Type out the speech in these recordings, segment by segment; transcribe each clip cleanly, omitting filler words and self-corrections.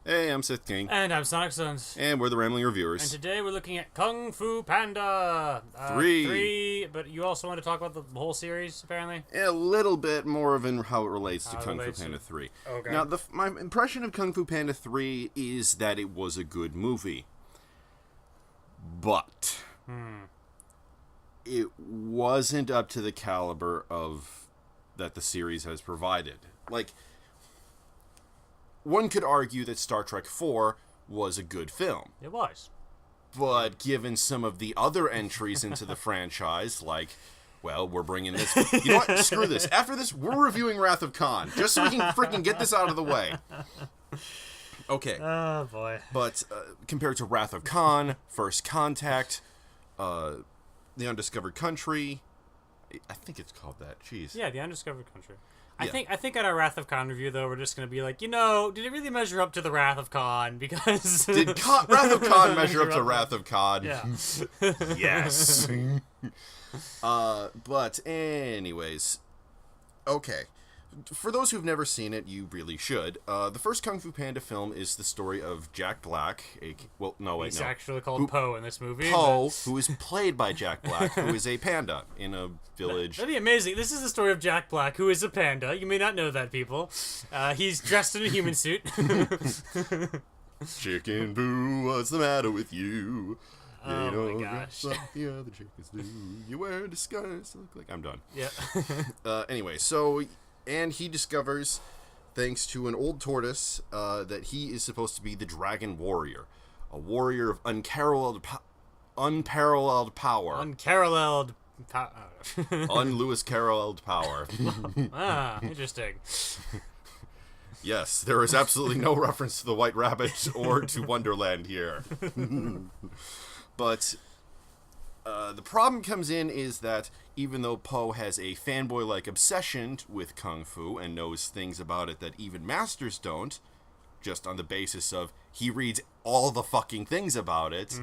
Hey, I'm Sith King. And I'm Sonic Sons. And we're the Rambling Reviewers. And today we're looking at Kung Fu Panda. 3, but you also want to talk about the whole series, apparently? A little bit more of how it relates to Kung Fu Panda 3. Okay. Now, my impression of Kung Fu Panda 3 is that it was a good movie. But it wasn't up to the caliber of that the series has provided. Like, one could argue that Star Trek 4 was a good film. It was. But given some of the other entries into the franchise, like, well, we're bringing this... You know what? Screw this. After this, we're reviewing Wrath of Khan, just so we can freaking get this out of the way. Okay. Oh, boy. But compared to Wrath of Khan, First Contact, The Undiscovered Country... I think it's called that. Jeez. Yeah, The Undiscovered Country. Yeah. I think at our Wrath of Khan review, though, we're just going to be like, did it really measure up to the Wrath of Khan? Because... Did Wrath of Khan measure up to Wrath of Khan? Yeah. Yes. But anyways, okay. For those who've never seen it, you really should. The first Kung Fu Panda film is the story of Jack Black. He's actually called Po in this movie. Po, who is played by Jack Black, who is a panda in a village. That'd be amazing. This is the story of Jack Black, who is a panda. You may not know that, people. He's dressed in a human suit. Chicken Boo, what's the matter with you? Oh my gosh. Like the other chickens do. You wear a disguise to look like... I'm done. Yeah. Anyway, so... And he discovers, thanks to an old tortoise, that he is supposed to be the Dragon Warrior. A warrior of unparalleled power. Unparalleled Un-Lewis Carrolled power. Interesting. Yes, there is absolutely no reference to the White Rabbit or to Wonderland here. But the problem comes in is that even though Po has a fanboy-like obsession with Kung Fu and knows things about it that even masters don't, just on the basis of he reads all the fucking things about it,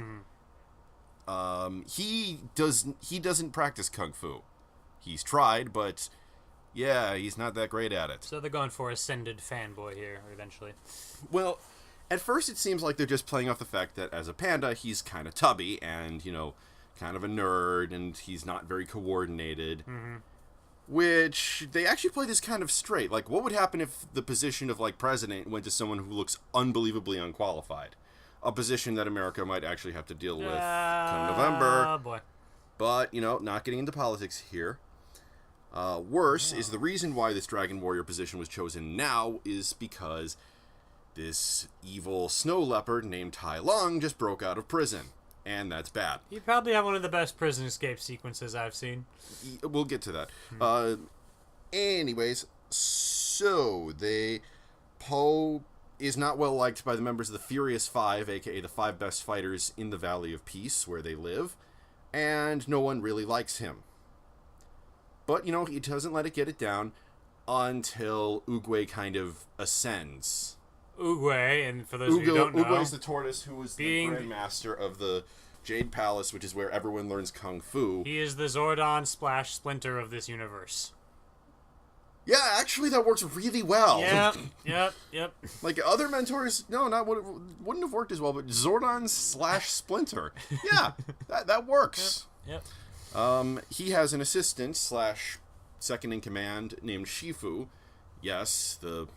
he doesn't practice Kung Fu. He's tried, but yeah, he's not that great at it. So they're going for ascended fanboy here, eventually. Well, at first it seems like they're just playing off the fact that as a panda, he's kind of tubby and, kind of a nerd, and he's not very coordinated. Which, they actually play this kind of straight. Like, what would happen if the position of, president went to someone who looks unbelievably unqualified? A position that America might actually have to deal with come November. Oh, boy. But, not getting into politics here. Worse is the reason why this Dragon Warrior position was chosen now is because this evil snow leopard named Tai Lung just broke out of prison. And that's bad. You probably have one of the best prison escape sequences I've seen. We'll get to that. Anyways, so Po is not well liked by the members of the Furious Five, aka the 5 best fighters in the Valley of Peace, where they live, and no one really likes him. But, he doesn't let it get it down until Oogway kind of ascends. Oogway, and for those of you who don't know... Oogway is the tortoise who was the Grand Master of the Jade Palace, which is where everyone learns Kung Fu. He is the Zordon Splash Splinter of this universe. Yeah, actually, that works really well. Yep. Like, other mentors, wouldn't have worked as well, but Zordon / Splinter. Yeah, that works. Yep. He has an assistant / second-in-command named Shifu. Yes, the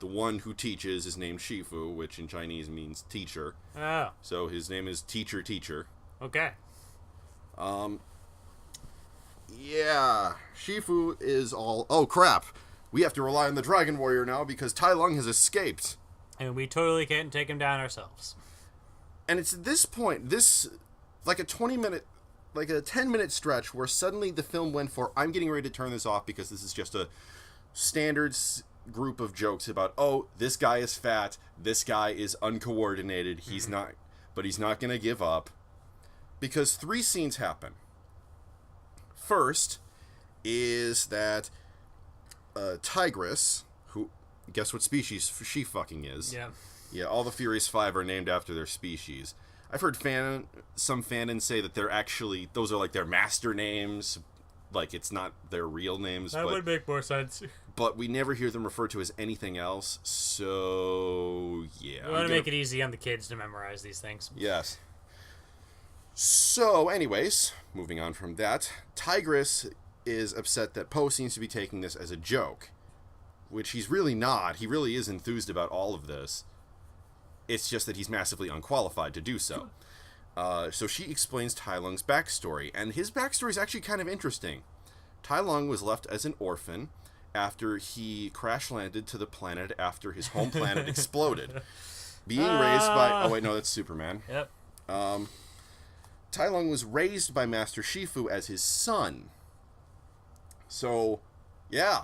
one who teaches is named Shifu, which in Chinese means teacher. Oh. So his name is Teacher. Okay. Yeah. Shifu is all... Oh, crap. We have to rely on the Dragon Warrior now because Tai Lung has escaped. And we totally can't take him down ourselves. And it's at this point, like a 10-minute stretch where suddenly the film went for, I'm getting ready to turn this off because this is just a standard group of jokes about, this guy is fat, this guy is uncoordinated, he's not going to give up. Because 3 scenes happen. First is that Tigress, who, guess what species she fucking is? Yeah. Yeah, all the Furious Five are named after their species. I've heard some fans say that those are like their master names, like it's not their real names. That would make more sense. But we never hear them referred to as anything else, so yeah. to make it easy on the kids to memorize these things. Yes. So, anyways, moving on from that, Tigress is upset that Poe seems to be taking this as a joke, which he's really not. He really is enthused about all of this. It's just that he's massively unqualified to do so. So she explains Tai Lung's backstory, and his backstory is actually kind of interesting. Tai Lung was left as an orphan after he crash-landed to the planet after his home planet exploded. Being raised by... Oh, wait, no, that's Superman. Yep. Tai Lung was raised by Master Shifu as his son. So, yeah.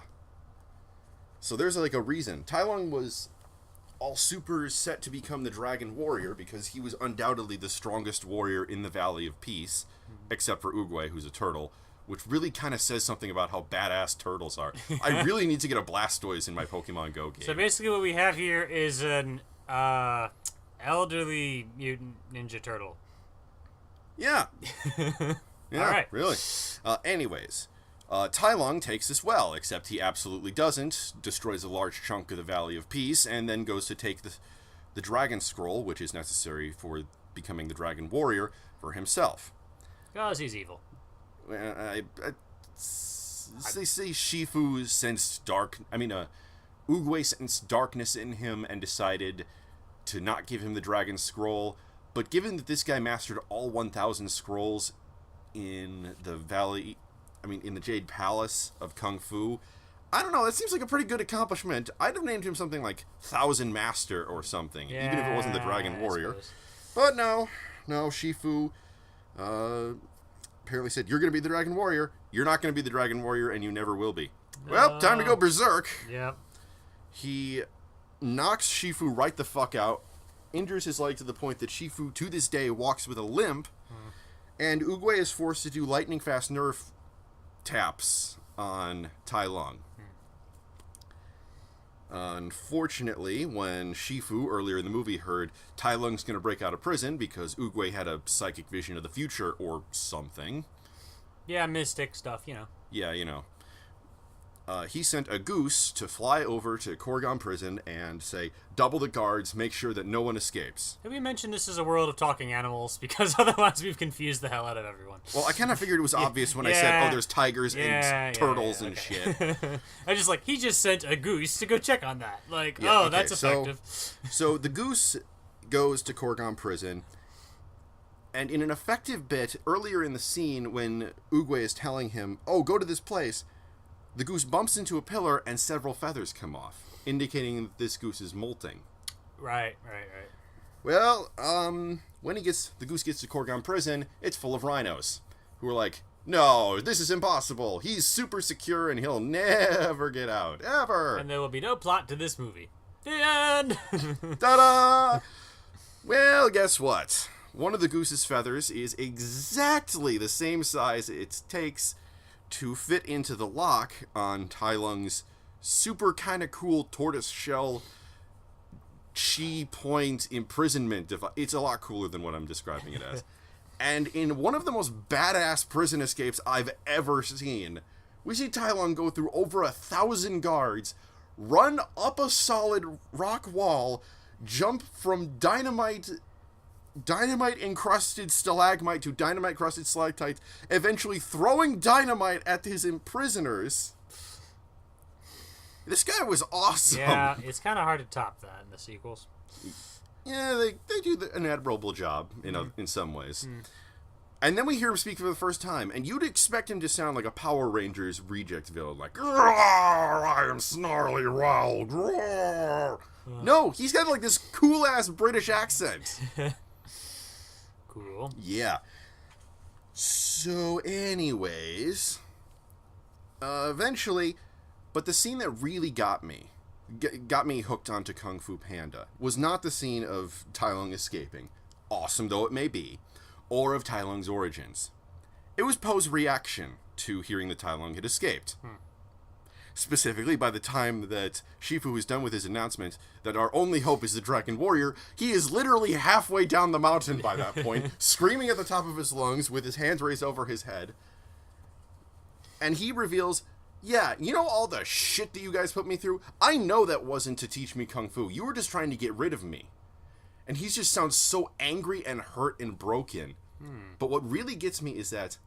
So there's like a reason. Tai Lung was all super set to become the Dragon Warrior because he was undoubtedly the strongest warrior in the Valley of Peace, except for Oogway, who's a turtle, which really kind of says something about how badass turtles are. I really need to get a Blastoise in my Pokemon Go game. So basically what we have here is an elderly mutant ninja turtle. Yeah. Yeah, all right. Really. Anyways, Tai Lung takes this well, except he absolutely doesn't, destroys a large chunk of the Valley of Peace, and then goes to take the Dragon Scroll, which is necessary for becoming the Dragon Warrior, for himself. Because he's evil. They say Shifu sensed Oogway sensed darkness in him and decided to not give him the Dragon Scroll. But given that this guy mastered all 1,000 scrolls in the in the Jade Palace of Kung Fu, I don't know, that seems like a pretty good accomplishment. I'd have named him something like 1,000 Master or something, even if it wasn't the Dragon Warrior. But no, Shifu apparently said, you're going to be the Dragon Warrior, you're not going to be the Dragon Warrior, and you never will be. Well, time to go berserk. Yep. He knocks Shifu right the fuck out, injures his leg to the point that Shifu, to this day, walks with a limp, and Oogway is forced to do lightning-fast nerve taps on Tai Lung. Unfortunately, when Shifu, earlier in the movie, heard Tai Lung's going to break out of prison because Oogway had a psychic vision of the future or something. Yeah, mystic stuff, you know. Yeah, you know. He sent a goose to fly over to Korgon prison and say, double the guards, make sure that no one escapes. Have we mentioned this is a world of talking animals? Because otherwise we've confused the hell out of everyone. Well, I kind of figured it was obvious when I said, oh, there's tigers and turtles and shit. I just he just sent a goose to go check on that. That's effective. So the goose goes to Korgon prison, and in an effective bit, earlier in the scene when Oogway is telling him, oh, go to this place, the goose bumps into a pillar and several feathers come off, indicating that this goose is molting. Right. Well, when the goose gets to Korgon prison, it's full of rhinos, who are like, no, this is impossible. He's super secure and he'll never get out, ever. And there will be no plot to this movie. The end! Ta-da! Well, guess what? One of the goose's feathers is exactly the same size it takes to fit into the lock on Tai Lung's super kind of cool tortoise shell chi point imprisonment device. It's a lot cooler than what I'm describing it as. And in one of the most badass prison escapes I've ever seen, we see Tai Lung go through over 1,000 guards, run up a solid rock wall, jump from dynamite encrusted stalagmite to dynamite encrusted stalactite, eventually throwing dynamite at his imprisoners. This guy was awesome. Yeah, it's kind of hard to top that in the sequels. Yeah, they do an admirable job in some ways. And then we hear him speak for the first time, and you'd expect him to sound like a Power Rangers reject villain, like, I am Snarly Rowell. No, he's got like this cool-ass British accent. Cool. Yeah. So, anyways, eventually, but the scene that really got me hooked onto Kung Fu Panda was not the scene of Tai Lung escaping, awesome though it may be, or of Tai Lung's origins. It was Poe's reaction to hearing that Tai Lung had escaped. Specifically, by the time that Shifu was done with his announcement that our only hope is the Dragon Warrior, he is literally halfway down the mountain by that point, screaming at the top of his lungs with his hands raised over his head. And he reveals, yeah, you know all the shit that you guys put me through? I know that wasn't to teach me Kung Fu. You were just trying to get rid of me. And he just sounds so angry and hurt and broken. But what really gets me is that,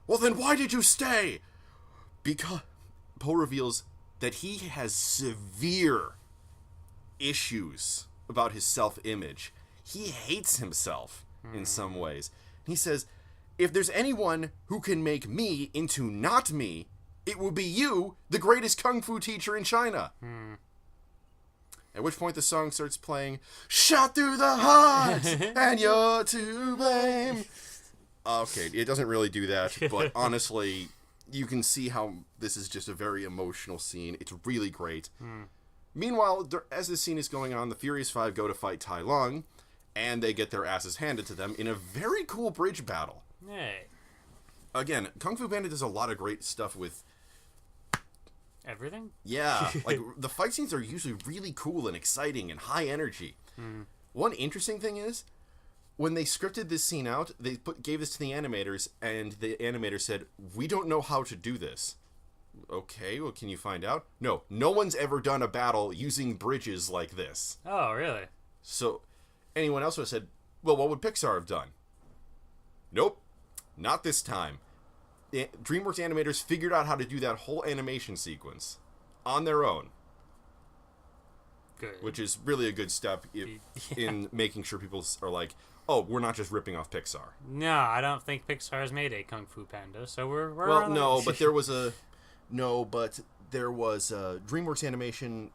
well, then why did you stay? Because Poe reveals that he has severe issues about his self-image. He hates himself in some ways. He says, if there's anyone who can make me into not me, it will be you, the greatest kung fu teacher in China. At which point the song starts playing, shot through the heart, and you're to blame. Okay, it doesn't really do that, but honestly, you can see how this is just a very emotional scene. It's really great. Meanwhile, as this scene is going on, the Furious Five go to fight Tai Lung, and they get their asses handed to them in a very cool bridge battle. Hey. Again, Kung Fu Panda does a lot of great stuff with... Everything? Yeah, like, the fight scenes are usually really cool and exciting and high energy. One interesting thing is, when they scripted this scene out, they gave this to the animators, and the animators said, we don't know how to do this. Okay, well, can you find out? No one's ever done a battle using bridges like this. Oh, really? So, anyone else would have said, well, what would Pixar have done? Nope, not this time. DreamWorks animators figured out how to do that whole animation sequence on their own. Good. Which is really a good step in making sure people are like, oh, we're not just ripping off Pixar. No, I don't think Pixar has made a Kung Fu Panda, so we're well, no, but there was DreamWorks Animation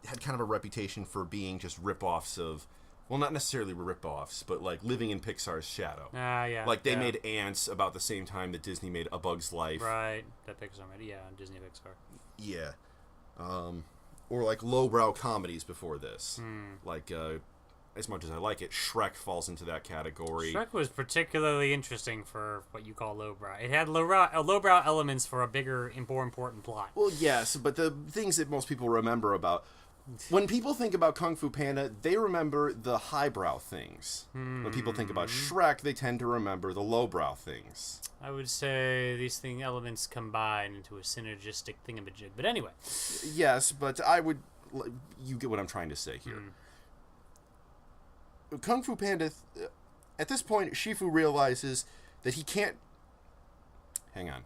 had kind of a reputation for being just rip-offs of, well, not necessarily rip-offs, but like living in Pixar's shadow. Yeah. Like they made Ants about the same time that Disney made A Bug's Life. Right, that Pixar made, Disney Pixar. Yeah. Or like lowbrow comedies before this. Like, as much as I like it, Shrek falls into that category. Shrek was particularly interesting for what you call lowbrow. It had lowbrow elements for a bigger and more important plot. Well, yes, but the things that most people remember about... When people think about Kung Fu Panda, they remember the highbrow things. When people think about Shrek, they tend to remember the lowbrow things. I would say these elements combine into a synergistic thingamajig. But anyway. Yes, but you get what I'm trying to say here. Kung Fu Panda, at this point, Shifu realizes that he can't... Hang on.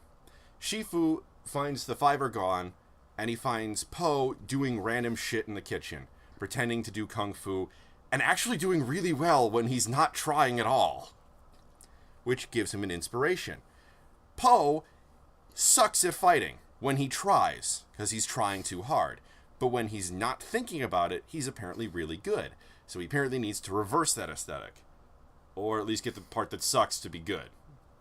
Shifu finds the five are gone, and he finds Po doing random shit in the kitchen, pretending to do Kung Fu, and actually doing really well when he's not trying at all. Which gives him an inspiration. Po sucks at fighting when he tries, because he's trying too hard. But when he's not thinking about it, he's apparently really good. So he apparently needs to reverse that aesthetic. Or at least get the part that sucks to be good.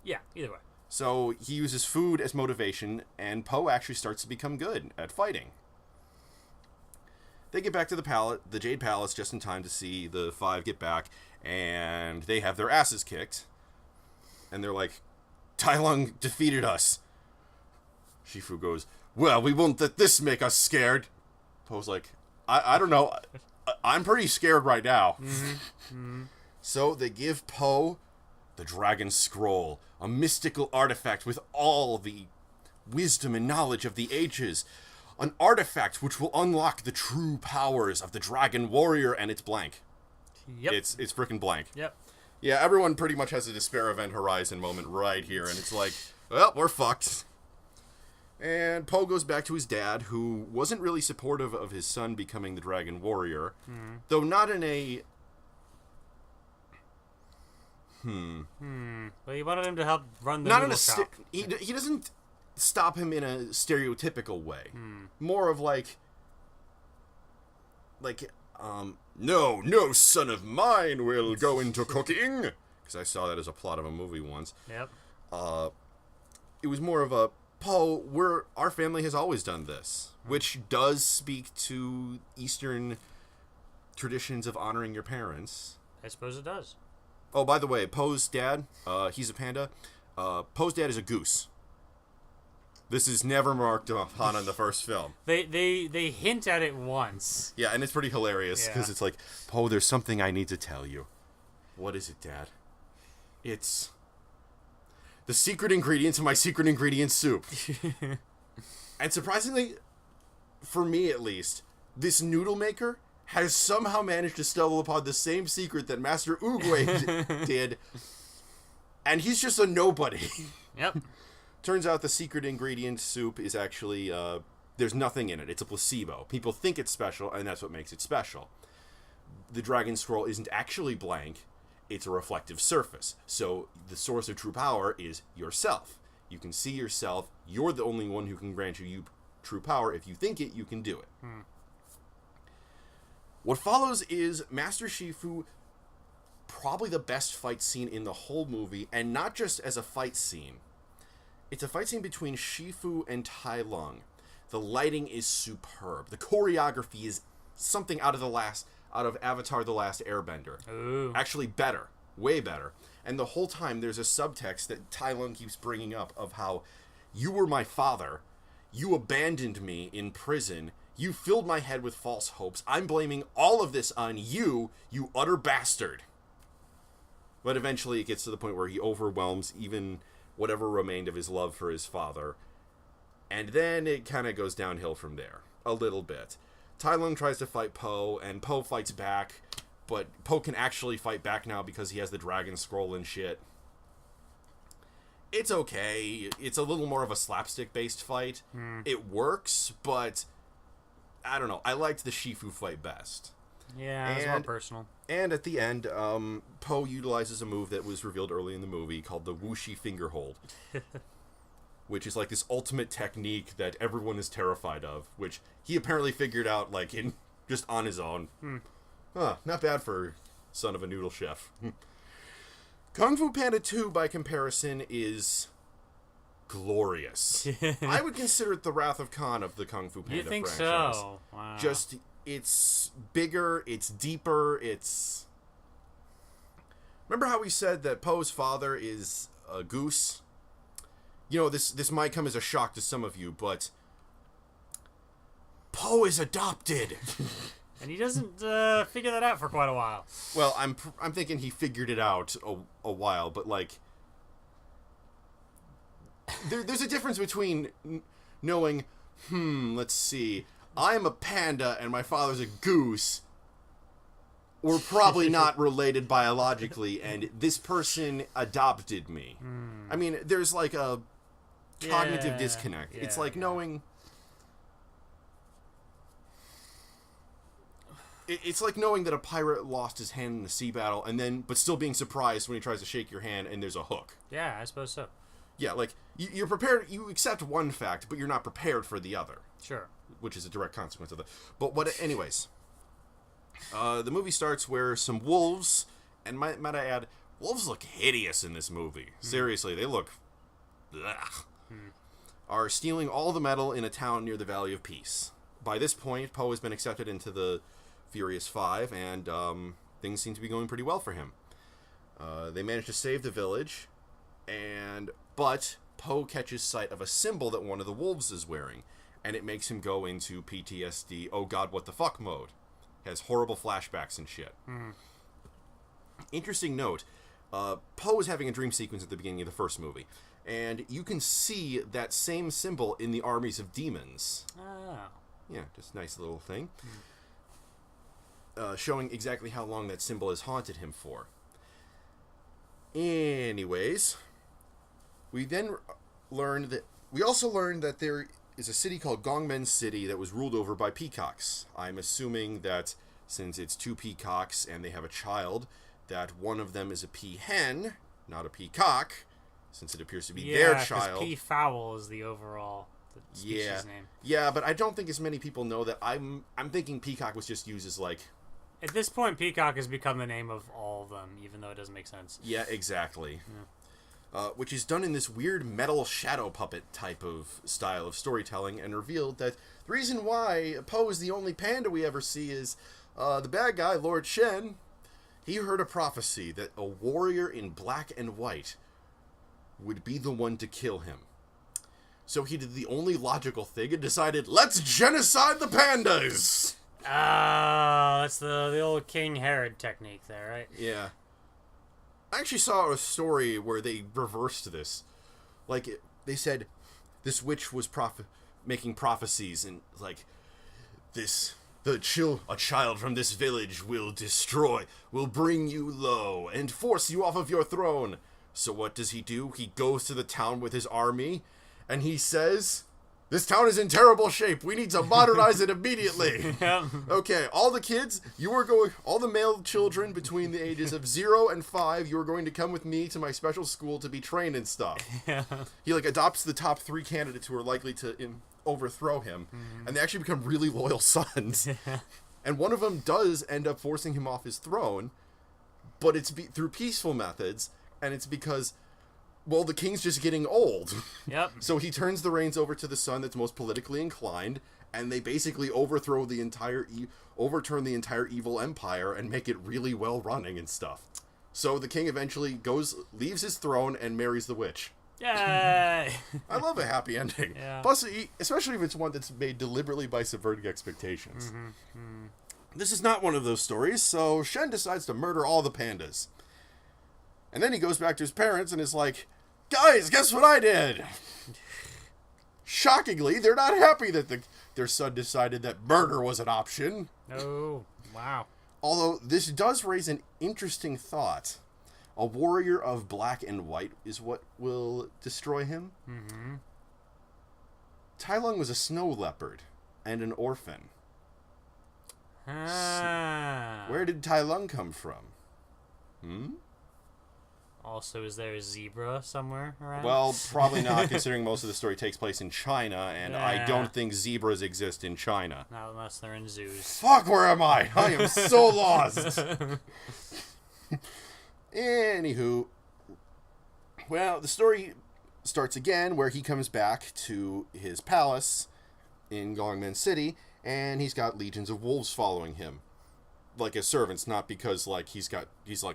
Yeah, either way. So he uses food as motivation, and Po actually starts to become good at fighting. They get back to the Jade Palace just in time to see the five get back, and they have their asses kicked. And they're like, Tai Lung defeated us. Shifu goes, well, we won't let this make us scared. Po's like, I don't know. I'm pretty scared right now. So they give Po the Dragon Scroll, a mystical artifact with all the wisdom and knowledge of the ages. An artifact which will unlock the true powers of the Dragon Warrior, and it's blank. Yep. It's freaking blank. Yep. Yeah, everyone pretty much has a Despair Event Horizon moment right here, and it's like, well, we're fucked. And Po goes back to his dad, who wasn't really supportive of his son becoming the Dragon Warrior, though not in a... Well, he wanted him to help run the not in noodle a shop. he doesn't stop him in a stereotypical way. More of like, no son of mine will go into cooking. Because I saw that as a plot of a movie once. Yep. It was more of a, Po, our family has always done this, which does speak to Eastern traditions of honoring your parents. I suppose it does. Oh, by the way, Po's dad, he's a panda. Po's dad is a goose. This is never marked upon in the first film. They hint at it once. Yeah, and it's pretty hilarious because it's like, Po, there's something I need to tell you. What is it, Dad? It's the secret ingredients in my secret ingredient soup. And surprisingly, for me at least, this noodle maker has somehow managed to stumble upon the same secret that Master Oogway did, and he's just a nobody. Yep. Turns out the secret ingredient soup is actually, there's nothing in it. It's a placebo. People think it's special, and that's what makes it special. The dragon scroll isn't actually blank. It's a reflective surface. So the source of true power is yourself. You can see yourself. You're the only one who can grant you true power. If you think it, you can do it. What follows is Master Shifu, probably the best fight scene in the whole movie, and not just as a fight scene. It's a fight scene between Shifu and Tai Lung. The lighting is superb. The choreography is something out of Avatar: The Last Airbender. Ooh. Actually better. Way better. And the whole time there's a subtext that Tai Lung keeps bringing up of how you were my father, you abandoned me in prison, you filled my head with false hopes, I'm blaming all of this on you, you utter bastard. But eventually it gets to the point where he overwhelms even whatever remained of his love for his father. And then it kind of goes downhill from there. A little bit. Tai Lung tries to fight Po, and Po fights back. But Po can actually fight back now because he has the dragon scroll and shit. It's okay. It's a little more of a slapstick-based fight. It works, but I don't know. I liked the Shifu fight best. Yeah, it's more personal. And at the end, Po utilizes a move that was revealed early in the movie called the Wuxi finger hold. Which is like this ultimate technique that everyone is terrified of, which he apparently figured out like in just on his own. Not bad for son of a noodle chef. Kung Fu Panda 2, by comparison, is glorious. I would consider it the Wrath of Khan of the Kung Fu Panda You think franchise. so? Wow. Just, it's bigger, it's deeper, it's... Remember how we said that Poe's father is a goose? You know, this might come as a shock to some of you, but Poe is adopted. And he doesn't figure that out for quite a while. Well, I'm thinking he figured it out a while, but like, there's a difference between knowing, let's see, I'm a panda and my father's a goose. We're probably not related biologically, and this person adopted me. I mean, there's like a cognitive disconnect. It's like knowing... It's like knowing that a pirate lost his hand in the sea battle, but still being surprised when he tries to shake your hand and there's a hook. Yeah, I suppose so. Yeah, like, you're prepared, you accept one fact, but you're not prepared for the other. Sure. Which is a direct consequence of that. But anyways... the movie starts where some wolves, and might I add, wolves look hideous in this movie. Seriously, they look... are stealing all the metal in a town near the Valley of Peace. By this point, Poe has been accepted into the Furious Five, and things seem to be going pretty well for him. They manage to save the village, but Poe catches sight of a symbol that one of the wolves is wearing, and it makes him go into PTSD, oh god, what the fuck mode. Has horrible flashbacks and shit. Interesting note, Poe is having a dream sequence at the beginning of the first movie, and you can see that same symbol in the armies of demons. Oh. Yeah, just a nice little thing. Showing exactly how long that symbol has haunted him for. Anyways, we also learned that there is a city called Gongmen City that was ruled over by peacocks. I'm assuming that since it's two peacocks and they have a child, that one of them is a peahen, not a peacock, since it appears to be their child. Yeah, peafowl is the overall species name. Yeah, but I don't think as many people know that. I'm thinking peacock was just used as like... At this point, peacock has become the name of all of them, even though it doesn't make sense. Yeah, exactly. Which is done in this weird metal shadow puppet type of style of storytelling, and revealed that the reason why Poe is the only panda we ever see is the bad guy, Lord Shen. He heard a prophecy that a warrior in black and white would be the one to kill him. So he did the only logical thing and decided, let's genocide the pandas! That's the old King Herod technique there, right? Yeah. I actually saw a story where they reversed this. Like, they said this witch was making prophecies, and, like, this A child from this village will bring you low, and force you off of your throne. So what does he do? He goes to the town with his army, and he says, this town is in terrible shape. We need to modernize it immediately. Yep. Okay, all the male children between the ages of 0 and 5, you are going to come with me to my special school to be trained and stuff. Yeah. He, adopts the top 3 candidates who are likely to overthrow him, and they actually become really loyal sons. Yeah. And one of them does end up forcing him off his throne, but it's through peaceful methods, and it's because, well, the king's just getting old. Yep. So he turns the reins over to the son that's most politically inclined, and they basically overturn the entire evil empire and make it really well running and stuff. So the king eventually leaves his throne and marries the witch. Yay! I love a happy ending. Yeah. Plus, especially if it's one that's made deliberately by subverting expectations. This is not one of those stories, so Shen decides to murder all the pandas. And then he goes back to his parents and is like, guys, guess what I did? Shockingly, they're not happy that their son decided that murder was an option. Oh, wow. Although, this does raise an interesting thought. A warrior of black and white is what will destroy him? Mm-hmm. Tai Lung was a snow leopard and an orphan. Where did Tai Lung come from? Also, is there a zebra somewhere around? Well, probably not, considering most of the story takes place in China, and I don't think zebras exist in China. Not unless they're in zoos. Fuck, where am I? I am so lost. Anywho, well, the story starts again where he comes back to his palace in Gongmen City, and he's got legions of wolves following him. Like as servants, not because he's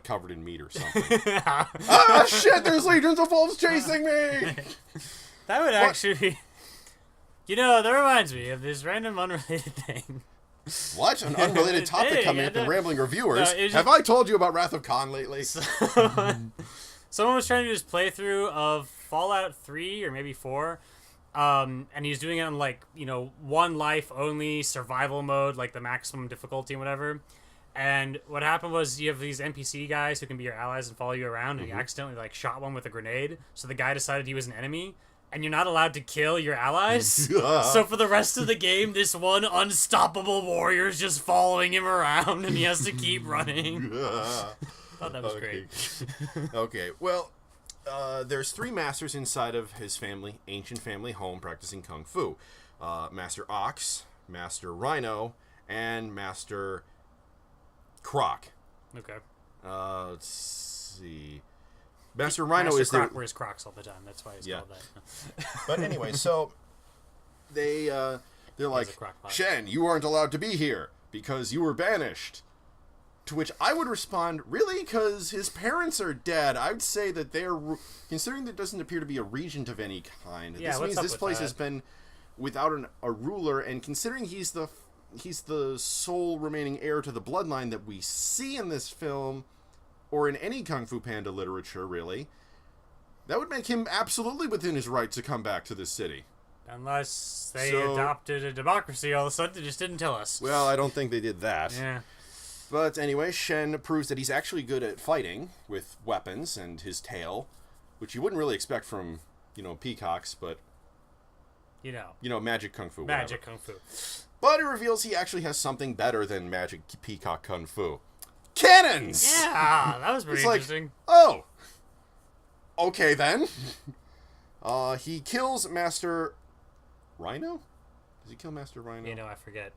covered in meat or something. Ah, shit! There's legions of wolves chasing me. That would actually be... that reminds me of this random unrelated thing. What? An unrelated topic coming up in Rambling Reviewers. Have I told you about Wrath of Khan lately? Someone was trying to do this playthrough of Fallout 3 or maybe 4. And he's doing it on one life only survival mode, like the maximum difficulty and whatever. And what happened was you have these NPC guys who can be your allies and follow you around, and he accidentally shot one with a grenade. So the guy decided he was an enemy, and you're not allowed to kill your allies. So for the rest of the game, this one unstoppable warrior is just following him around, and he has to keep running. I thought that was great. Okay, well, there's 3 masters inside of his ancient family home practicing Kung Fu. Master Ox, Master Rhino, and Master Croc. Okay. Let's see. Master Rhino is Croc wears Crocs all the time. That's why he's called that. But anyway, so they're like, Shen, you aren't allowed to be here because you were banished. To which I would respond, really? Because his parents are dead. I would say that they're, considering there doesn't appear to be a regent of any kind. Yeah, this means this place has been without a ruler, and considering he's the sole remaining heir to the bloodline that we see in this film, or in any Kung Fu Panda literature, really, that would make him absolutely within his right to come back to this city. Unless they adopted a democracy all of a sudden, they just didn't tell us. Well, I don't think they did that. Yeah. But anyway, Shen proves that he's actually good at fighting with weapons and his tail, which you wouldn't really expect from, peacocks, but... magic Kung Fu. Magic Kung Fu. But it reveals he actually has something better than magic peacock Kung Fu. Cannons! Yeah, that was pretty interesting. Oh! Okay, then. He kills Master Rhino? Does he kill Master Rhino? I forget.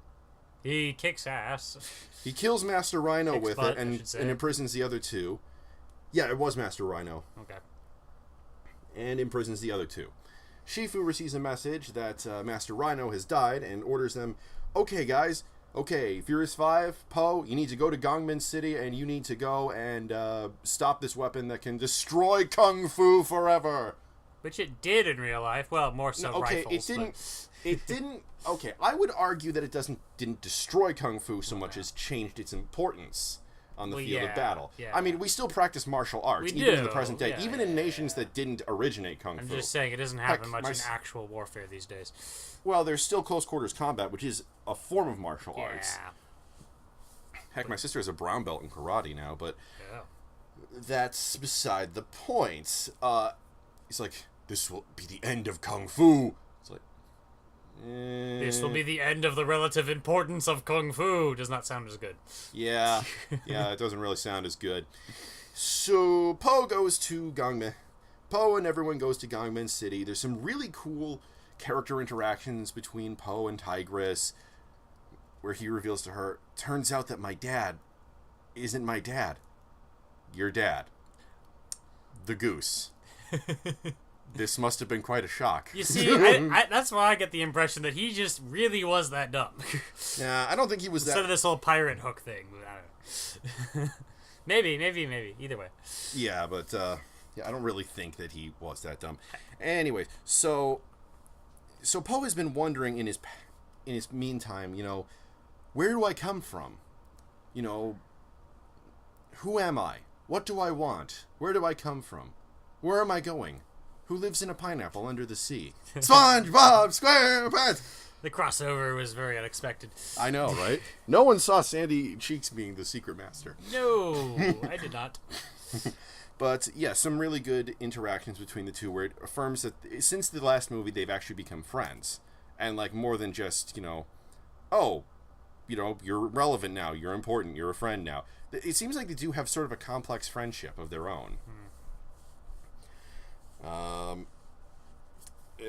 He kicks ass. He kills Master Rhino with it and imprisons the other 2. Yeah, it was Master Rhino. Okay. And imprisons the other 2. Shifu receives a message that Master Rhino has died and orders them, okay, guys, Furious 5, Po, you need to go to Gongmen City and you need to go and stop this weapon that can destroy Kung Fu forever. Which it did in real life. Well, more so rifles. It didn't. Okay, I would argue that it didn't destroy Kung Fu so much as changed its importance. on the Well, field yeah, of battle. yeah. I mean, we still practice martial arts, We even in do, the present day, yeah, even yeah, in nations that didn't originate Kung I'm Fu. just saying it doesn't Heck, happen much my in s- actual warfare these days. Well, there's still close quarters combat, which is a form of martial arts. Yeah. Heck, my sister has a brown belt in karate now, but Yeah. that's beside the point. He's like, this will be the end of Kung Fu. It's like, This will be the end of the relative importance of Kung Fu. Does not sound as good. yeah, it doesn't really sound as good. So Po goes to Gangme. Po and everyone goes to Gangmen City. There's some really cool character interactions between Po and Tigress, where he reveals to her, turns out that my dad isn't my dad. Your dad. The goose. This must have been quite a shock. You see, that's why I get the impression that he just really was that dumb. Yeah, I don't think he was Instead of that... this whole pirate hook thing. I don't know. maybe. Either way. Yeah, but I don't really think that he was that dumb. Anyways, so Po has been wondering in his meantime, where do I come from? Who am I? What do I want? Where do I come from? Where am I going? Who lives in a pineapple under the sea? SpongeBob SquarePants! The crossover was very unexpected. I know, right? No one saw Sandy Cheeks being the secret master. No, I did not. But, yeah, some really good interactions between the two where it affirms that since the last movie, they've actually become friends. And, more than just, you're relevant now, you're important, you're a friend now. It seems like they do have sort of a complex friendship of their own.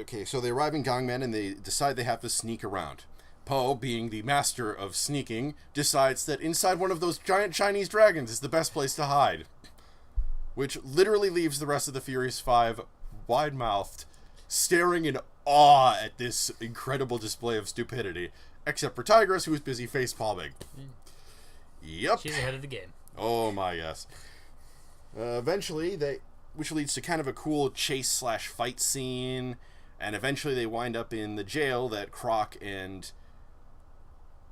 Okay, so they arrive in Gangmen and they decide they have to sneak around. Po, being the master of sneaking, decides that inside one of those giant Chinese dragons is the best place to hide. Which literally leaves the rest of the Furious Five wide-mouthed, staring in awe at this incredible display of stupidity. Except for Tigress, who is busy face-palming. Yep. She's ahead of the game. Oh my, yes. Eventually, which leads to kind of a cool chase/fight scene, and eventually they wind up in the jail that Croc and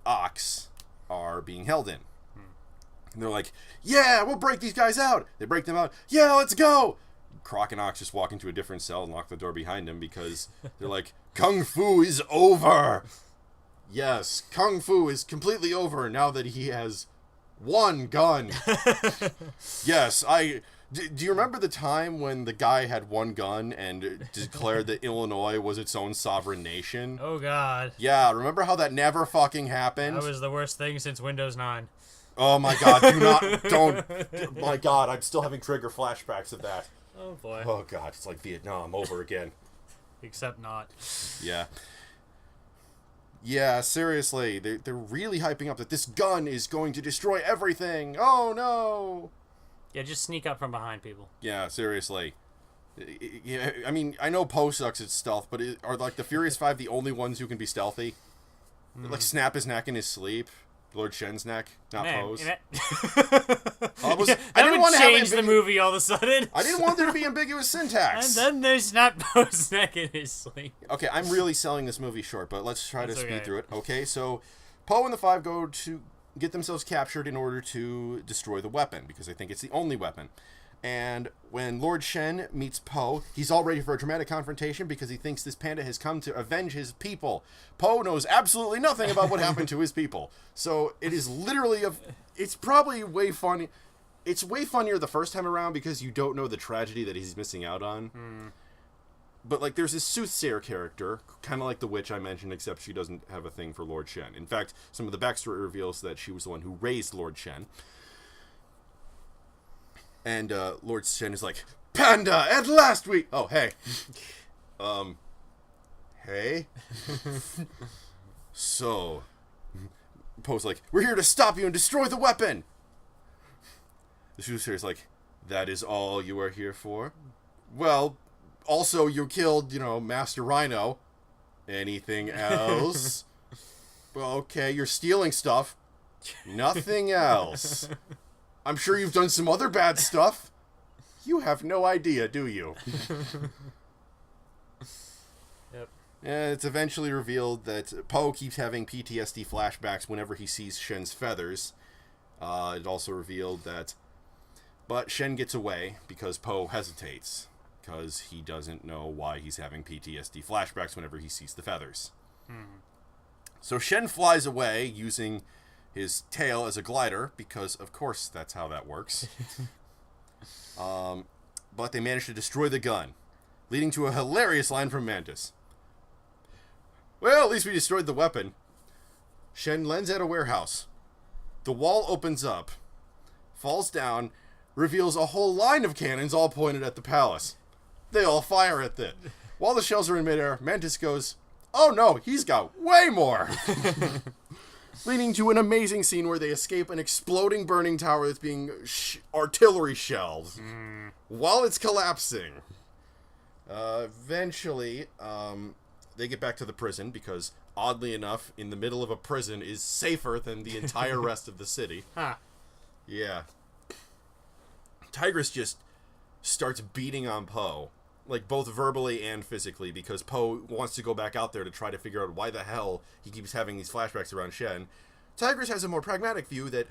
Ox are being held in. And they're like, yeah, we'll break these guys out. They break them out. Yeah, let's go. Croc and Ox just walk into a different cell and lock the door behind them because they're like, Kung Fu is over. Yes, Kung Fu is completely over now that he has one gun. Yes, do you remember the time when the guy had one gun and declared that Illinois was its own sovereign nation? Oh, God. Yeah, remember how that never fucking happened? That was the worst thing since Windows 9. Oh my God, don't. My God, I'm still having trigger flashbacks of that. Oh, boy. Oh God, it's like Vietnam over again. Except not. Yeah. Yeah, seriously, they're really hyping up that this gun is going to destroy everything. Oh no. Yeah, just sneak up from behind people. Yeah, seriously. Yeah, I mean, I know Po sucks at stealth, but are the Furious Five the only ones who can be stealthy? Snap his neck in his sleep. Lord Shen's neck, not Poe's. That didn't would want to have change the movie all of a sudden. I didn't want there to be ambiguous syntax. And then there's not Poe's neck in his sleep. Okay, I'm really selling this movie short, but let's try to That's speed okay. through it. Okay, so Po and the Five go to get themselves captured in order to destroy the weapon, because they think it's the only weapon. And when Lord Shen meets Po, he's all ready for a dramatic confrontation because he thinks this panda has come to avenge his people. Po knows absolutely nothing about what happened to his people. So it is literally it's probably way funny. It's way funnier the first time around because you don't know the tragedy that he's missing out on. But there's this soothsayer character, kind of like the witch I mentioned, except she doesn't have a thing for Lord Shen. In fact, some of the backstory reveals that she was the one who raised Lord Shen. And Lord Shen is like, Panda, at last we... Oh, hey. Hey? So, Poe's like, we're here to stop you and destroy the weapon! The soothsayer's like, that is all you are here for? Well, also you killed, Master Rhino. Anything else? Well, okay, you're stealing stuff. Nothing else. I'm sure you've done some other bad stuff. You have no idea, do you? Yep. And it's eventually revealed that Po keeps having PTSD flashbacks whenever he sees Shen's feathers. It also revealed that... But Shen gets away because Po hesitates, because he doesn't know why he's having PTSD flashbacks whenever he sees the feathers. So Shen flies away using his tail as a glider, because of course that's how that works. But they manage to destroy the gun, leading to a hilarious line from Mantis. Well, at least we destroyed the weapon. Shen lands at a warehouse. The wall opens up, falls down, reveals a whole line of cannons all pointed at the palace. They all fire at it. While the shells are in midair, Mantis goes, "Oh no, he's got way more!" Leading to an amazing scene where they escape an exploding burning tower that's being artillery shelled while it's collapsing. Eventually, they get back to the prison because, oddly enough, in the middle of a prison is safer than the entire rest of the city. Yeah. Tigress just starts beating on Po, like both verbally and physically, because Po wants to go back out there to try to figure out why the hell he keeps having these flashbacks around Shen. Tigress has a more pragmatic view that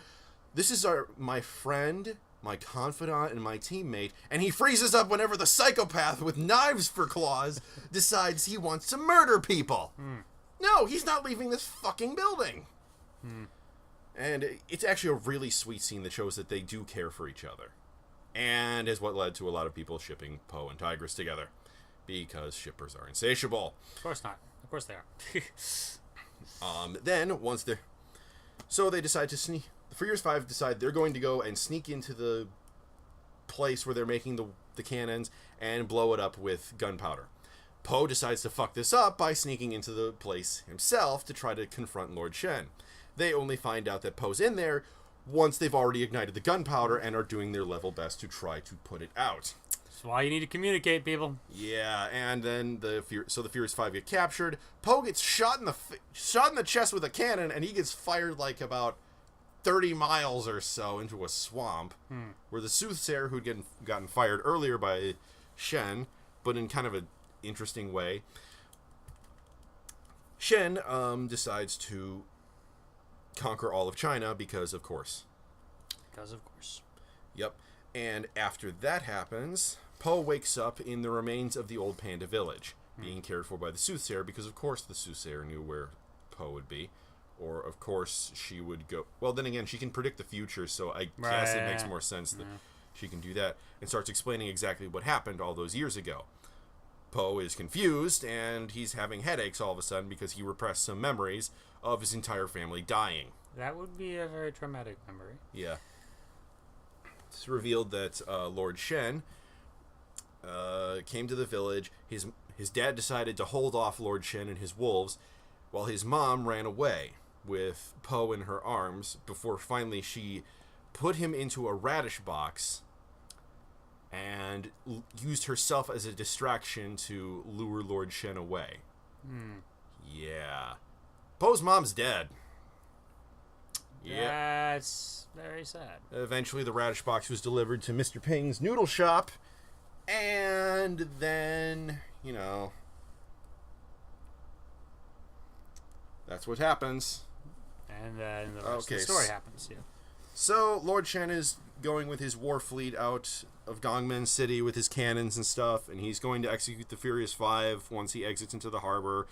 this is my friend, my confidant, and my teammate, and he freezes up whenever the psychopath with knives for claws decides he wants to murder people. No, he's not leaving this fucking building. And it's actually a really sweet scene that shows that they do care for each other. And is what led to a lot of people shipping Po and Tigress together. Because shippers are insatiable. Of course not. Of course they are. Then, once they're... So they decide to sneak... The Furious Five decide they're going to go and sneak into the place where they're making the cannons and blow it up with gunpowder. Po decides to fuck this up by sneaking into the place himself to try to confront Lord Shen. They only find out that Po's in there once they've already ignited the gunpowder and are doing their level best to try to put it out. That's why you need to communicate, people. Yeah, and then the Furious Five get captured. Po gets shot in the chest with a cannon, and he gets fired like about 30 miles or so into a swamp, where the soothsayer who'd gotten fired earlier by Shen, but in kind of an interesting way, Shen decides to conquer all of China because of course. Yep. And after that happens, Po wakes up in the remains of the old Panda village, being cared for by the soothsayer because of course the soothsayer knew where Po would be. Or of course she would go... Well, then again, she can predict the future, so I guess it makes more sense that she can do that. And starts explaining exactly what happened all those years ago. Po is confused, and he's having headaches all of a sudden because he repressed some memories of his entire family dying. That would be a very traumatic memory. Yeah. It's revealed that Lord Shen came to the village. His dad decided to hold off Lord Shen and his wolves while his mom ran away with Po in her arms before finally she put him into a radish box and used herself as a distraction to lure Lord Shen away. Yeah. Po's mom's dead. Yeah. That's very sad. Eventually, the radish box was delivered to Mr. Ping's noodle shop, and then, that's what happens. And then the rest of the story happens, yeah. So, Lord Shen is going with his war fleet out of Gongmen City with his cannons and stuff, and he's going to execute the Furious Five once he exits into the harbor.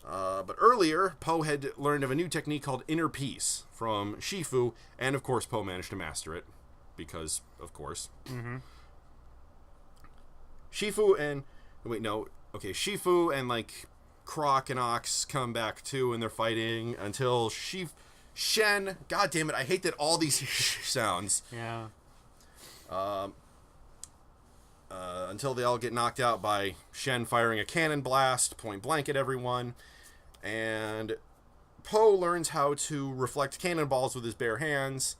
But earlier, Po had learned of a new technique called Inner Peace from Shifu, and of course Po managed to master it, because, of course. Shifu and... Shifu and, Croc and Ox come back too, and they're fighting until Shen... God damn it, I hate that all these sounds. Yeah. Until they all get knocked out by Shen firing a cannon blast, point blank at everyone. And Po learns how to reflect cannonballs with his bare hands.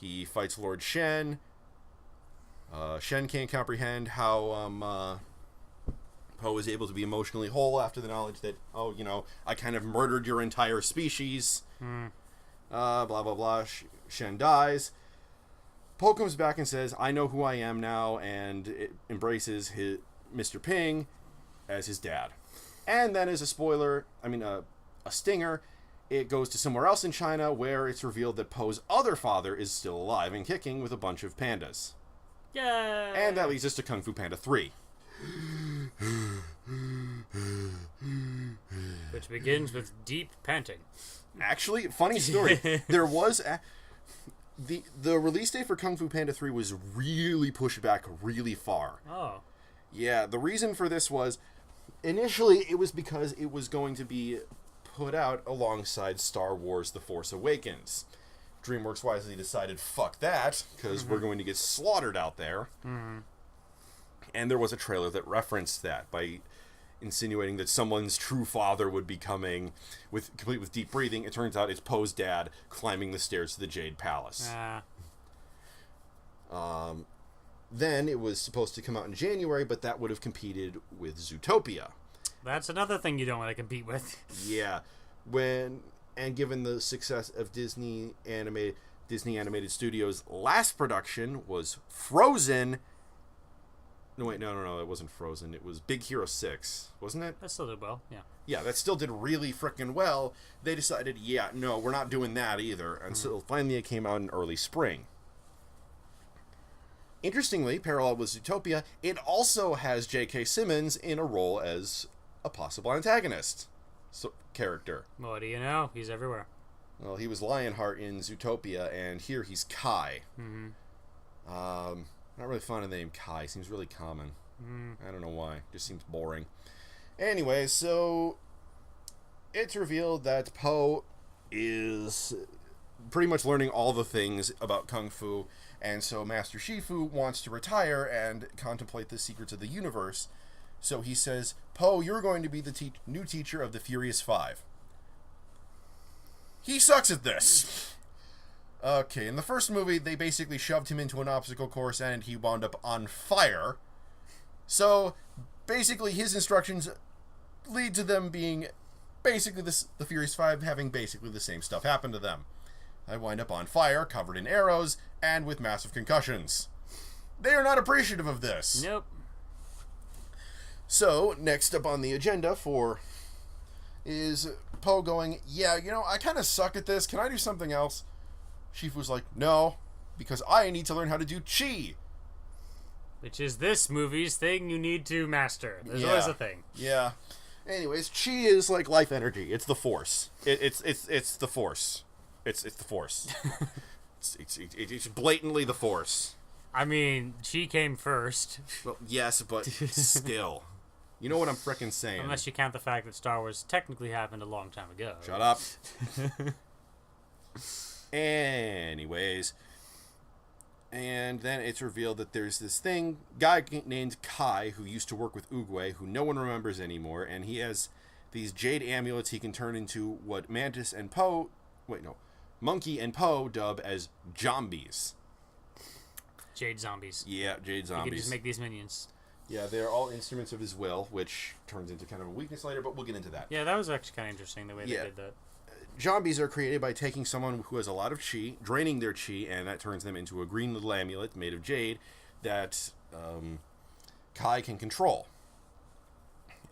He fights Lord Shen. Shen can't comprehend how Po is able to be emotionally whole after the knowledge that, I kind of murdered your entire species. Blah, blah, blah. Shen dies. Po comes back and says, I know who I am now, and it embraces Mr. Ping as his dad. And then as a spoiler, a stinger, It goes to somewhere else in China, where it's revealed that Poe's other father is still alive and kicking with a bunch of pandas. Yay! And that leads us to Kung Fu Panda 3. Which begins with deep panting. Actually, funny story. There was... The release date for Kung Fu Panda 3 was really pushed back really far. Oh. Yeah, the reason for this was... Initially, it was because it was going to be put out alongside Star Wars The Force Awakens. DreamWorks wisely decided, fuck that, because we're going to get slaughtered out there. And there was a trailer that referenced that by insinuating that someone's true father would be coming, complete with deep breathing. It turns out it's Poe's dad climbing the stairs to the Jade Palace. Then it was supposed to come out in January, but that would have competed with Zootopia. That's another thing you don't want to compete with. Yeah. Given the success of Disney Animated Studios' last production was Frozen. No, it wasn't Frozen. It was Big Hero 6, wasn't it? That still did well, yeah. Yeah, that still did really frickin' well. They decided, no, we're not doing that either. And so finally it came out in early spring. Interestingly, parallel with Zootopia, it also has J.K. Simmons in a role as a possible antagonist character. What do you know? He's everywhere. Well, he was Lionheart in Zootopia, and here he's Kai. Not really fond of the name Kai. Seems really common. I don't know why. Just seems boring. Anyway, so it's revealed that Poe is pretty much learning all the things about Kung Fu, and so Master Shifu wants to retire and contemplate the secrets of the universe. So he says, Poe, you're going to be the new teacher of the Furious Five. He sucks at this. Okay, in the first movie, they basically shoved him into an obstacle course and he wound up on fire. So, basically, his instructions lead to them being basically the Furious Five having basically the same stuff happen to them. I wind up on fire, covered in arrows, and with massive concussions. They are not appreciative of this. Nope. So, next up on the agenda is Poe going, I kind of suck at this. Can I do something else? Shifu's like, no, because I need to learn how to do chi. Which is this movie's thing you need to master. There's always a thing. Yeah. Anyways, chi is like life energy. It's the force. It's the force. It's the force. it's blatantly the force. I mean, chi came first. Well, yes, but still. You know what I'm frickin' saying. Unless you count the fact that Star Wars technically happened a long time ago. Shut up. Anyways. And then it's revealed that there's this guy named Kai, who used to work with Oogway, who no one remembers anymore, and he has these jade amulets he can turn into what Monkey and Poe dub as zombies. Jade zombies. Yeah, jade zombies. You can just make these minions. Yeah, they're all instruments of his will, which turns into kind of a weakness later, but we'll get into that. Yeah, that was actually kind of interesting, the way they did that. Zombies are created by taking someone who has a lot of chi, draining their chi, and that turns them into a green little amulet made of jade that Kai can control.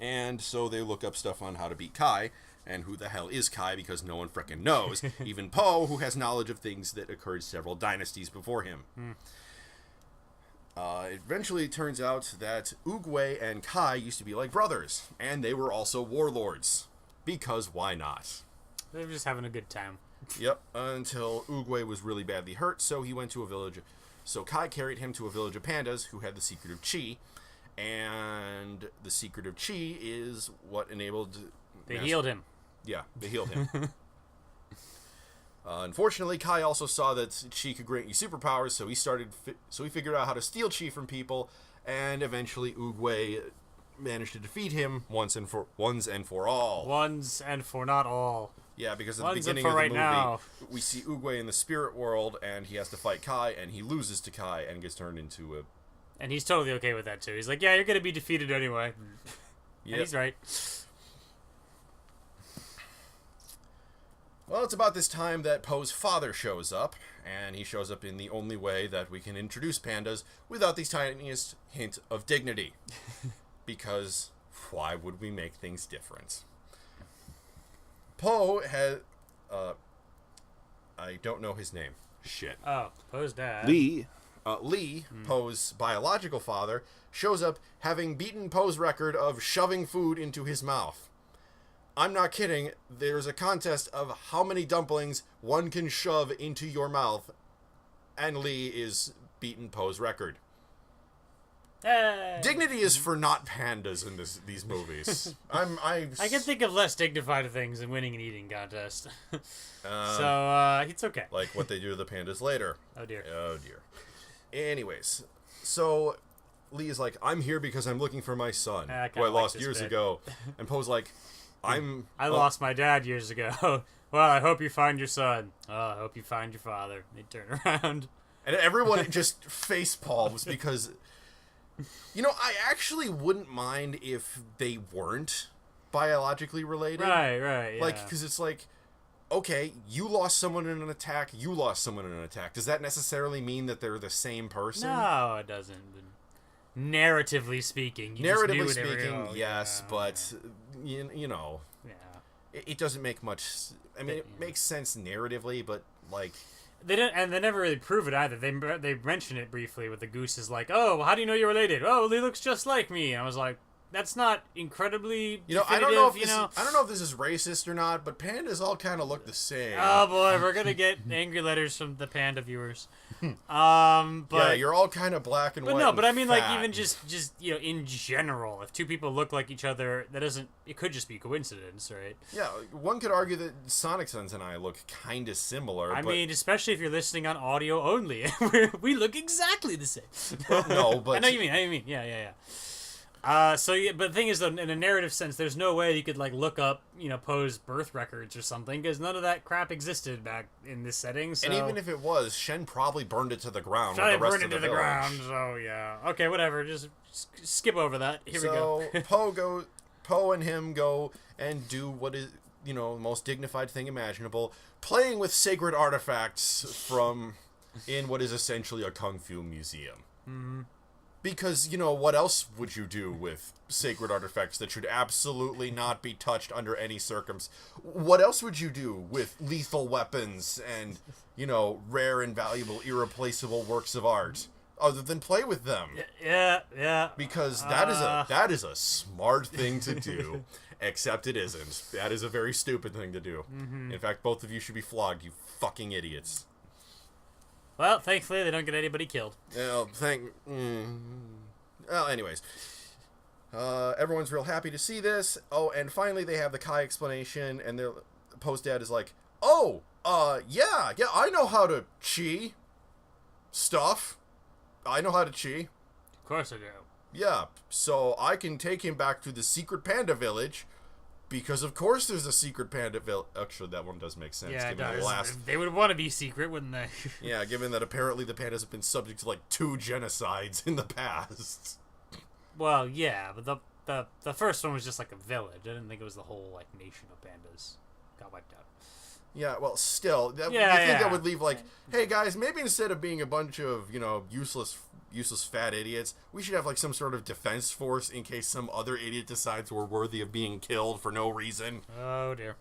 And so they look up stuff on how to beat Kai, and who the hell is Kai, because no one frickin' knows. Even Poe, who has knowledge of things that occurred several dynasties before him. It eventually turns out that Oogway and Kai used to be like brothers, and they were also warlords. Because why not? They were just having a good time. Yep, until Oogway was really badly hurt, so he went to a village. So Kai carried him to a village of pandas who had the secret of chi, and the secret of chi is what enabled... They healed him. Yeah, they healed him. Unfortunately, Kai also saw that chi could grant you superpowers, so he figured out how to steal chi from people, and eventually Oogway managed to defeat him once and for all. Once and for not all. Yeah, because at the beginning of the movie, we see Oogway in the spirit world, and he has to fight Kai, and he loses to Kai and gets turned into a... And he's totally okay with that, too. He's like, yeah, you're going to be defeated anyway. Yep. And he's right. Well, it's about this time that Poe's father shows up, and he shows up in the only way that we can introduce pandas without the tiniest hint of dignity. Because why would we make things different? Poe I don't know his name. Shit. Oh, Poe's dad. Lee, Poe's biological father, shows up having beaten Poe's record of shoving food into his mouth. I'm not kidding. There's a contest of how many dumplings one can shove into your mouth, and Lee is beaten Poe's record. Hey. Dignity is for not pandas in these movies. I can think of less dignified things than winning an eating contest. So it's okay. Like what they do to the pandas later. Oh dear. Oh dear. Anyways, so Lee is like, I'm here because I'm looking for my son, who I lost years ago. And Poe's like, I lost my dad years ago. Well, I hope you find your son. Oh, I hope you find your father. They turn around. And everyone just face palms because, you know, I actually wouldn't mind if they weren't biologically related. Right, yeah. Like, because it's like, okay, you lost someone in an attack, you lost someone in an attack. Does that necessarily mean that they're the same person? No, it doesn't. Narratively speaking. Yes, but, you know. Yeah. It doesn't make much... I mean, it makes sense narratively, but, like... They never really prove it either. They mention it briefly with the goose is like, oh, well, how do you know you're related? Oh, he looks just like me. And I was like, that's not incredibly I don't know if this is racist or not, but pandas all kind of look the same. Oh boy, we're gonna get angry letters from the panda viewers. But yeah, you're all kind of black and white. But no, but I mean, fat. like, even just in general, if two people look like each other, it could just be coincidence, right? Yeah, one could argue that Sonic Sons and I look kind of similar. I mean, especially if you're listening on audio only, we look exactly the same. Well, no, but I know what you mean. Yeah. But the thing is, though, in a narrative sense, there's no way you could look up, Poe's birth records or something, because none of that crap existed back in this setting. So. And even if it was, Shen probably burned it to the ground. Probably burned it to the ground. So yeah, okay, whatever. Just skip over that. Here we go. So Poe and him go and do what is the most dignified thing imaginable, playing with sacred artifacts from in what is essentially a kung fu museum. Mm-hmm. Because, what else would you do with sacred artifacts that should absolutely not be touched under any circumstance? What else would you do with lethal weapons and, rare and valuable, irreplaceable works of art? Other than play with them. Yeah. Because that is a smart thing to do, except it isn't. That is a very stupid thing to do. Mm-hmm. In fact, both of you should be flogged, you fucking idiots. Well, thankfully, they don't get anybody killed. Well, anyways. Everyone's real happy to see this. Oh, and finally they have the Kai explanation, and their Poe's dad is like, yeah, I know how to chi stuff. I know how to chi. Of course I do. Yeah, so I can take him back to the secret panda village, because of course there's a secret panda village. Actually, that one does make sense. Yeah, given it does. The they would want to be secret, wouldn't they? Yeah, given that apparently the pandas have been subject to 2 genocides in the past. Well, yeah, but the first one was just a village. I didn't think it was the whole nation of pandas got wiped out. Yeah, well, still, you think that would leave hey guys, maybe instead of being a bunch of useless fat idiots, we should have some sort of defense force in case some other idiot decides we're worthy of being killed for no reason. Oh dear.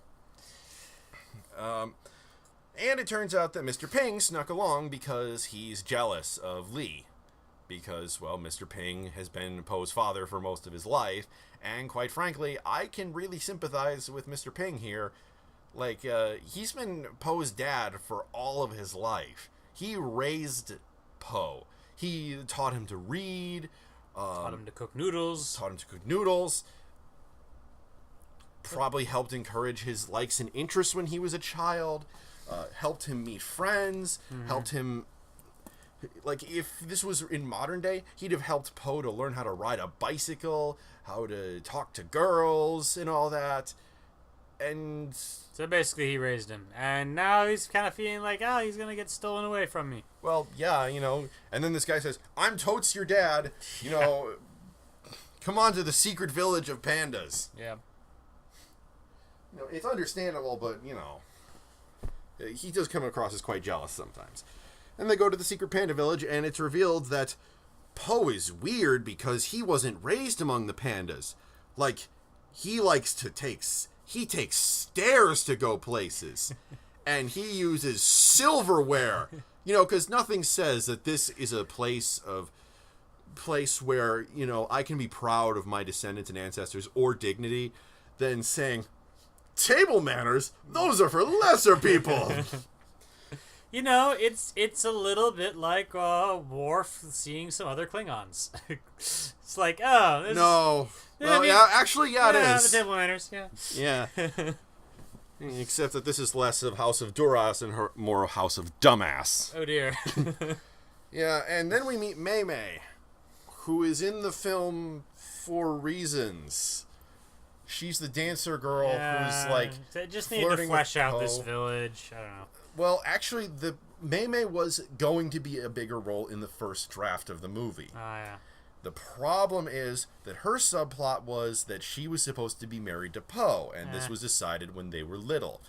And it turns out that Mr. Ping snuck along because he's jealous of Lee. Because, well, Mr. Ping has been Poe's father for most of his life, and quite frankly, I can really sympathize with Mr. Ping here. He's been Poe's dad for all of his life. He raised Poe. He taught him to read. Taught him to cook noodles. Probably helped encourage his likes and interests when he was a child. Helped him meet friends. Mm-hmm. Helped him... if this was in modern day, he'd have helped Poe to learn how to ride a bicycle, how to talk to girls, and all that. And... So basically he raised him. And now he's kind of feeling he's going to get stolen away from me. Well, yeah, And then this guy says, I'm totes your dad. Come on to the secret village of pandas. Yeah. It's understandable, but, he does come across as quite jealous sometimes. And they go to the secret panda village, and it's revealed that Poe is weird because he wasn't raised among the pandas. He likes to take... he takes stairs to go places. And he uses silverware. You know, because nothing says that this is a place where, you know, I can be proud of my descendants and ancestors or dignity than saying, table manners, those are for lesser people. You know, it's a little bit like Worf seeing some other Klingons. It's like, oh, this no. Well, mean, yeah, actually, yeah, it is. The table manners, yeah. Yeah. Except that this is less of House of Duras and more of House of Dumbass. Oh, dear. Yeah, and then we meet Mei Mei, who is in the film for reasons. She's the dancer girl who's, like, they just need to flesh out this village. I don't know. Well, actually, the Mei Mei was going to be a bigger role in the first draft of the movie. Yeah. The problem is that her subplot was that she was supposed to be married to Poe, and this was decided when they were little.